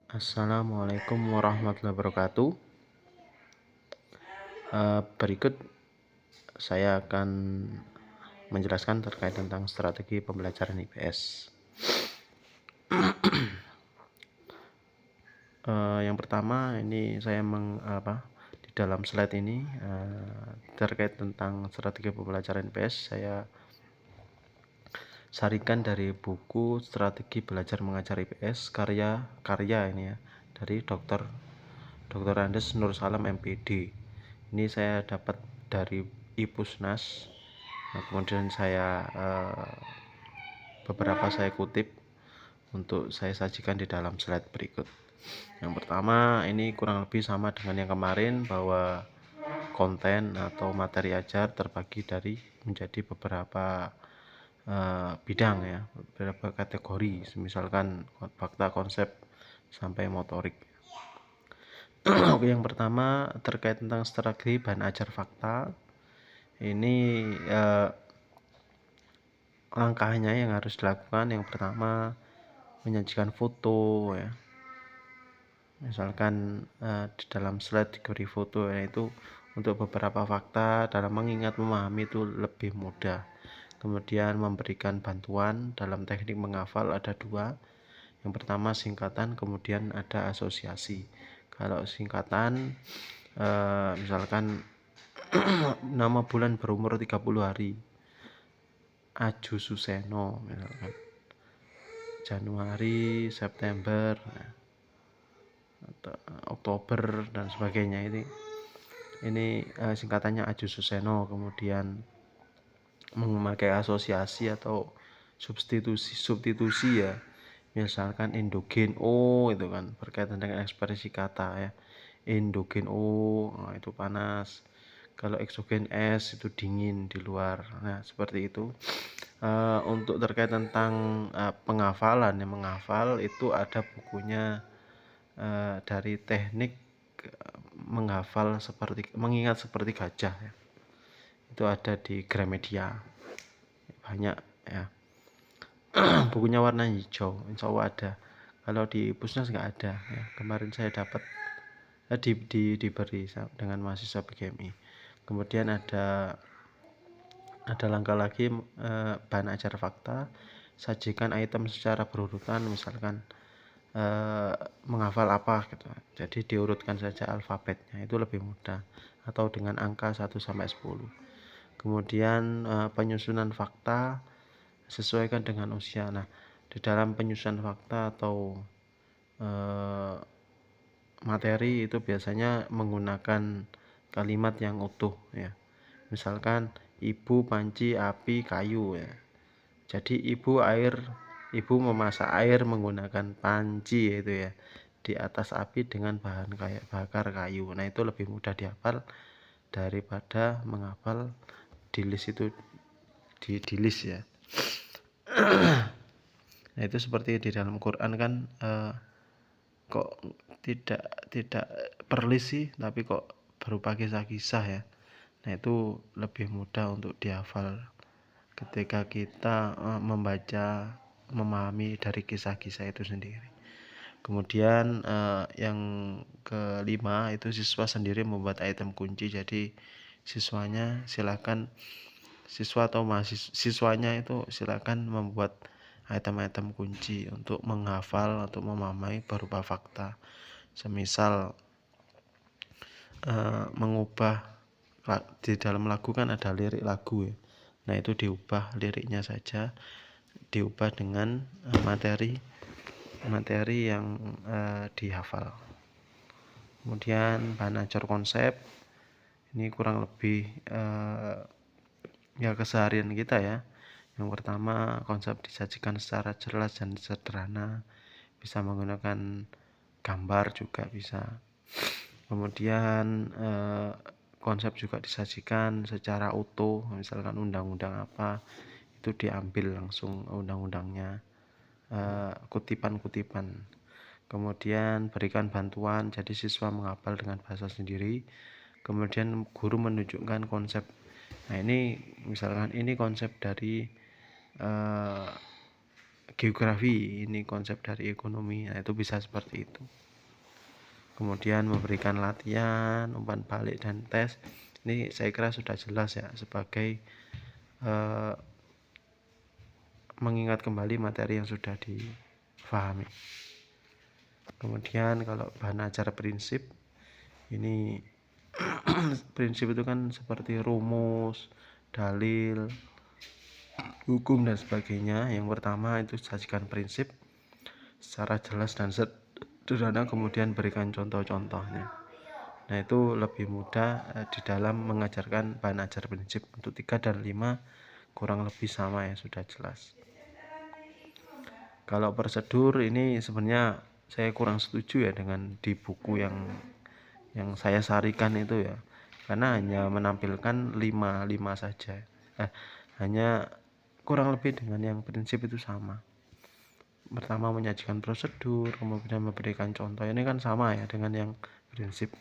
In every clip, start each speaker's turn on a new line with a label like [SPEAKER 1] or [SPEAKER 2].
[SPEAKER 1] Assalamualaikum warahmatullahi wabarakatuh. Berikut saya akan menjelaskan terkait tentang strategi pembelajaran IPS. Yang pertama ini saya di dalam slide ini terkait tentang strategi pembelajaran IPS saya sarikan dari buku Strategi Belajar Mengajar IPS karya ini ya dari Dr. Andes Nur Salam MPD. Ini saya dapat dari IPUSNAS. Kemudian beberapa saya kutip untuk saya sajikan di dalam slide berikut. Yang pertama ini kurang lebih sama dengan yang kemarin, bahwa konten atau materi ajar terbagi menjadi beberapa bidang ya, beberapa kategori, misalkan fakta, konsep, sampai motorik. Oke, yang pertama terkait tentang strategi bahan ajar fakta. Ini langkahnya yang harus dilakukan. Yang pertama, menyajikan foto ya. Misalkan di dalam slide diberi foto, yaitu untuk beberapa fakta dalam mengingat memahami itu lebih mudah. Kemudian memberikan bantuan dalam teknik menghafal ada dua. Yang pertama singkatan, kemudian ada asosiasi. Kalau singkatan misalkan nama bulan berumur 30 hari, Aju Suseno misalkan, Januari, September, atau Oktober dan sebagainya. Ini singkatannya Aju Suseno. Kemudian memakai asosiasi atau substitusi ya, misalkan endogen O itu kan berkaitan dengan ekspresi kata ya, endogen O itu panas, kalau eksogen S itu dingin di luar. Nah seperti itu. Untuk terkait tentang penghafalan, yang menghafal itu ada bukunya dari teknik mengingat seperti gajah ya. Itu ada di Gramedia, banyak ya. Bukunya warna hijau, insya Allah ada. Kalau di Pusnas nggak ada ya. Kemarin saya dapat diberi dengan mahasiswa PGMI. Kemudian ada langkah lagi, bahan ajar fakta, sajikan item secara berurutan, misalkan menghafal apa gitu. Jadi diurutkan saja alfabetnya, itu lebih mudah, atau dengan angka 1 sampai 10. Kemudian penyusunan fakta sesuaikan dengan usia. Nah, di dalam penyusunan fakta atau materi itu biasanya menggunakan kalimat yang utuh ya. Misalkan ibu panci api kayu ya. Jadi ibu memasak air menggunakan panci itu ya, di atas api dengan bahan bakar kayu. Nah, itu lebih mudah dihafal daripada menghafal di list ya. Nah, itu seperti di dalam Quran kan kok tidak per list sih, tapi kok berupa kisah-kisah ya. Nah, itu lebih mudah untuk dihafal ketika kita membaca, memahami dari kisah-kisah itu sendiri. Kemudian yang kelima itu siswa sendiri membuat item kunci. Jadi siswanya itu silakan membuat item-item kunci untuk menghafal atau memahami berupa fakta. Semisal mengubah di dalam lagu kan ada lirik lagu ya. Nah, itu diubah liriknya saja, diubah dengan materi yang dihafal. Kemudian bahan ajar konsep, ini kurang lebih ya keseharian kita ya. Yang pertama, konsep disajikan secara jelas dan sederhana, bisa menggunakan gambar juga bisa. Kemudian konsep juga disajikan secara utuh, misalkan undang-undang apa, itu diambil langsung undang-undangnya, kutipan-kutipan. Kemudian berikan bantuan, jadi siswa menghafal dengan bahasa sendiri. Kemudian guru menunjukkan konsep. Nah, ini misalkan ini konsep dari geografi, ini konsep dari ekonomi. Nah, itu bisa seperti itu. Kemudian memberikan latihan, umpan balik dan tes. Ini saya kira sudah jelas ya, sebagai mengingat kembali materi yang sudah difahami. Kemudian kalau bahan ajar prinsip, ini prinsip itu kan seperti rumus, dalil, hukum dan sebagainya. Yang pertama itu sajikan prinsip secara jelas dan sederhana, kemudian berikan contoh-contohnya. Nah, itu lebih mudah di dalam mengajarkan bahan ajar prinsip. Untuk 3 dan 5 kurang lebih sama ya, sudah jelas. Kalau prosedur ini sebenarnya saya kurang setuju ya dengan di buku yang saya sarikan itu ya, karena hanya menampilkan 5 saja. Hanya kurang lebih dengan yang prinsip itu sama. Pertama menyajikan prosedur, kemudian memberikan contoh. Ini kan sama ya dengan yang prinsip.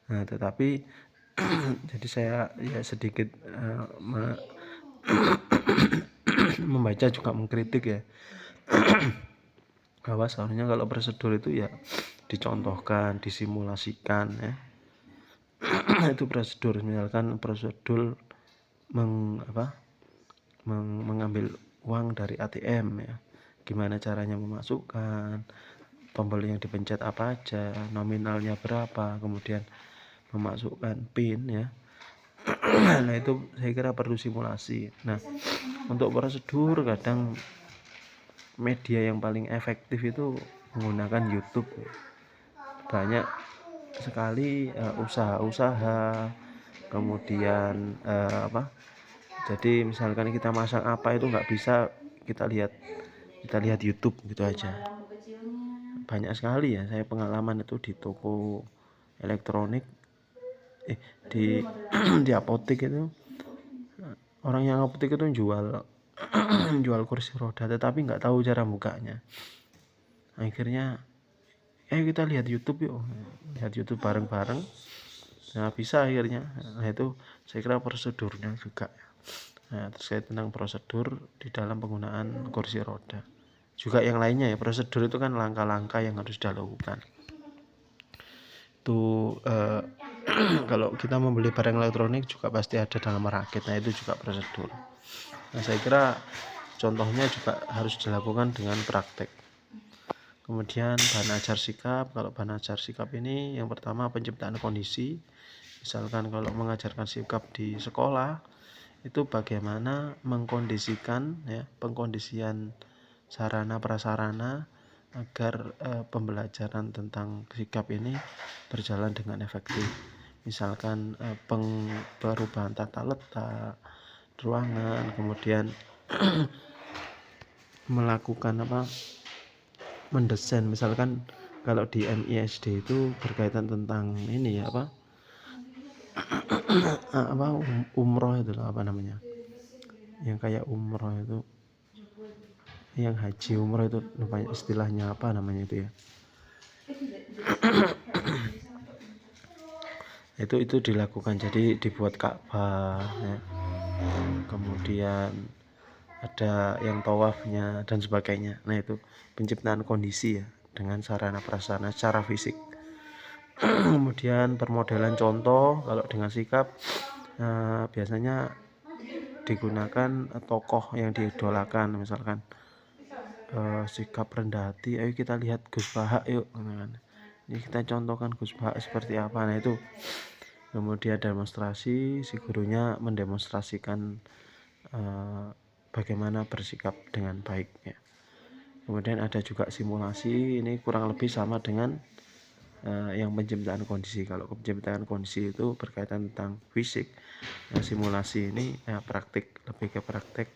[SPEAKER 1] Nah, tetapi jadi saya ya sedikit membaca juga mengkritik ya, bahwa seharusnya kalau prosedur itu ya dicontohkan, disimulasikan ya. Itu prosedur, misalkan prosedur mengambil uang dari ATM ya, gimana caranya memasukkan, tombol yang dipencet apa aja, nominalnya berapa, kemudian memasukkan PIN ya. Nah, itu saya kira perlu simulasi. Nah, untuk prosedur kadang media yang paling efektif itu menggunakan YouTube. Banyak sekali usaha-usaha, kemudian jadi misalkan kita masak apa itu nggak bisa kita lihat YouTube gitu aja. Banyak sekali ya saya pengalaman itu di toko elektronik, di apotek itu, orang yang apotek itu jual kursi roda tetapi nggak tahu cara bukanya. Akhirnya kita lihat YouTube yuk, lihat YouTube bareng-bareng. Nah, bisa akhirnya. Nah, itu saya kira prosedurnya juga. Nah, terkait tentang prosedur di dalam penggunaan kursi roda. Juga yang lainnya ya, prosedur itu kan langkah-langkah yang harus dilakukan. Itu kalau kita membeli barang elektronik juga pasti ada dalam merakit. Nah, itu juga prosedur. Nah, saya kira contohnya juga harus dilakukan dengan praktek. Kemudian bahan ajar sikap. Kalau bahan ajar sikap ini yang pertama penciptaan kondisi. Misalkan kalau mengajarkan sikap di sekolah, itu bagaimana mengkondisikan ya, pengkondisian sarana prasarana agar pembelajaran tentang sikap ini berjalan dengan efektif. Misalkan perubahan tata letak ruangan, kemudian melakukan mendesain, misalkan kalau di MISD itu berkaitan tentang ini ya umroh itu namanya, yang kayak umroh itu, yang haji umroh itu istilahnya apa namanya itu ya. itu dilakukan, jadi dibuat Ka'bah ya. Kemudian ada yang tawafnya dan sebagainya. Nah, itu penciptaan kondisi ya dengan sarana prasarana secara fisik. Kemudian permodelan contoh. Kalau dengan sikap biasanya digunakan tokoh yang diidolakan, misalkan sikap rendah hati, ayo kita lihat Gus Bahak yuk, ini kita contohkan Gus Bahak seperti apa. Nah, itu kemudian demonstrasi, si gurunya mendemonstrasikan bagaimana bersikap dengan baik ya. Kemudian ada juga simulasi, ini kurang lebih sama dengan yang penciptaan kondisi. Kalau penciptaan kondisi itu berkaitan tentang fisik, simulasi ini praktik, lebih ke praktik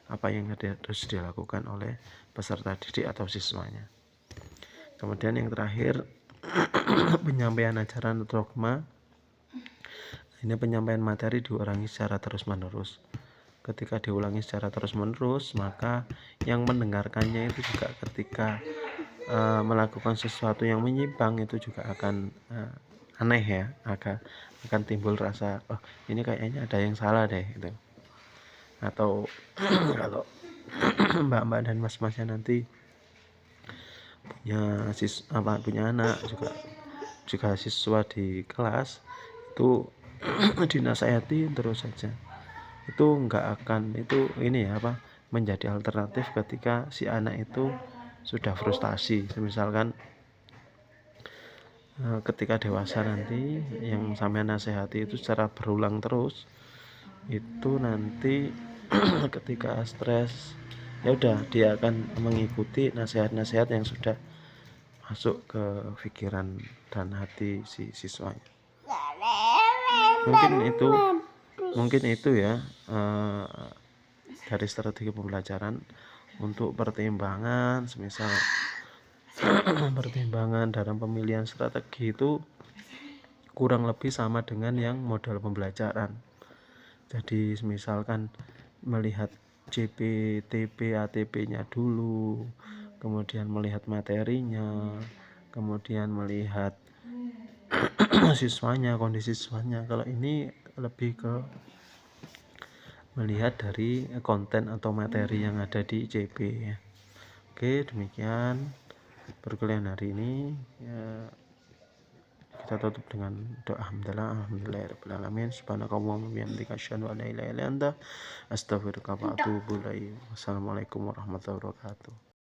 [SPEAKER 1] apa yang harus dilakukan oleh peserta didik atau siswanya. Kemudian yang terakhir penyampaian ajaran dogma. Ini penyampaian materi diulangi secara terus-menerus. Ketika diulangi secara terus-menerus, maka yang mendengarkannya itu juga ketika melakukan sesuatu yang menyimpang itu juga akan aneh ya, akan timbul rasa ini kayaknya ada yang salah deh gitu. Atau kalau mbak-mbak dan mas-masnya nanti punya anak juga siswa di kelas itu dinasehati terus saja, itu nggak akan itu ini ya menjadi alternatif ketika si anak itu sudah frustasi. Misalkan ketika dewasa nanti yang sampean nasihati itu secara berulang terus, itu nanti ketika stres ya udah dia akan mengikuti nasihat-nasihat yang sudah masuk ke pikiran dan hati si siswanya. Mungkin itu ya dari strategi pembelajaran untuk pertimbangan, semisal pertimbangan dalam pemilihan strategi itu kurang lebih sama dengan yang modal pembelajaran. Jadi misalkan melihat CP, ATP-nya dulu, kemudian melihat materinya, kemudian melihat siswanya, kondisi siswanya. Kalau ini lebih ke melihat dari konten atau materi yang ada di CP ya. Oke, demikian perkuliahan hari ini ya, kita tutup dengan doa alhamdulillahirabbil alamin, subhanakallahumma wa bihamdika asyhadu an la ilaha illa anta astaghfiruka wa atubu ilaik. Wassalamualaikum warahmatullahi wabarakatuh.